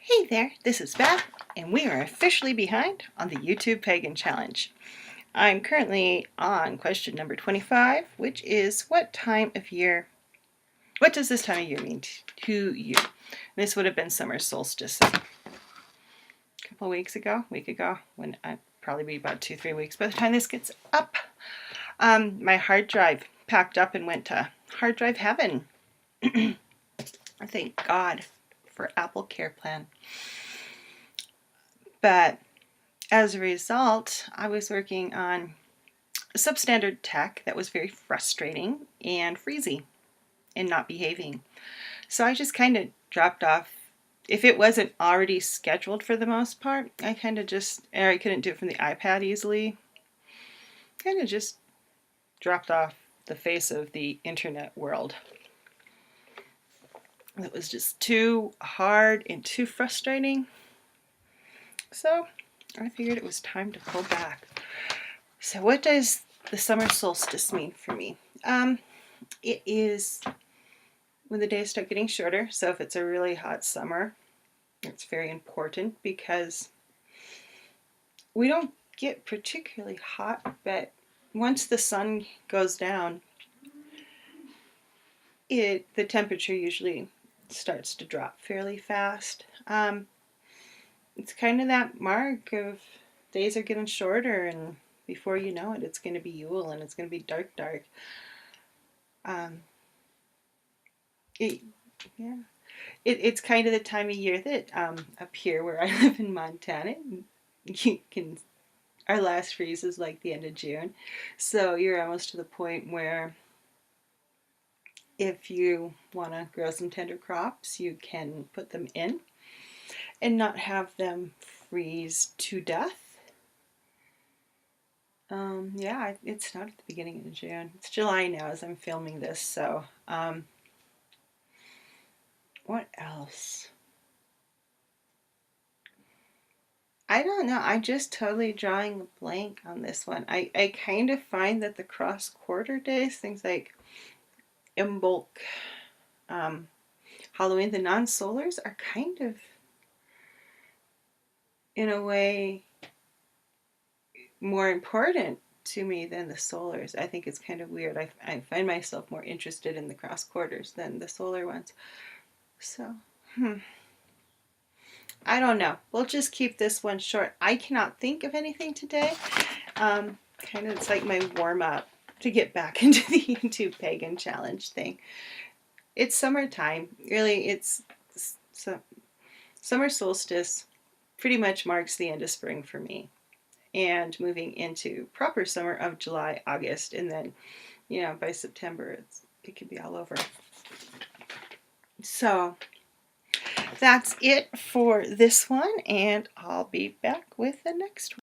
Hey there, this is Beth, and we are officially behind on the YouTube Pagan Challenge. I'm currently on question number 25, which is what does this time of year mean to you? This would have been summer solstice a week ago, when I'd probably be about 2-3 weeks by the time this gets up. My hard drive packed up and went to hard drive heaven. Thank God for Apple Care Plan. But as a result, I was working on substandard tech that was very frustrating and freezy and not behaving. So I just kind of dropped off. If it wasn't already scheduled for the most part, I couldn't do it from the iPad easily. Kind of just dropped off the face of the internet world. It was just too hard and too frustrating. So I figured it was time to pull back. So what does the summer solstice mean for me? It is when the days start getting shorter. So if it's a really hot summer, it's very important because we don't get particularly hot, but once the sun goes down, the temperature usually starts to drop fairly fast. It's kind of that mark of days are getting shorter, and before you know it, it's going to be Yule and it's going to be dark. It's kind of the time of year that up here where I live in Montana, our last freeze is like the end of June, so you're almost to the point where if you want to grow some tender crops, you can put them in and not have them freeze to death. Yeah, it started at the beginning of June. It's July now as I'm filming this, so what else? I don't know. I'm just totally drawing a blank on this one. I kind of find that the cross-quarter days, things like Imbolc, Halloween, the non-solars are kind of, in a way, more important to me than the solars. I think it's kind of weird. I find myself more interested in the cross quarters than the solar ones. So, I don't know. We'll just keep this one short. I cannot think of anything today. Kind of, it's like my warm-up to get back into the YouTube Pagan Challenge thing. It's summertime. Really, it's summer solstice pretty much marks the end of spring for me, and moving into proper summer of July, August, and then, by September it could be all over. So that's it for this one, and I'll be back with the next one.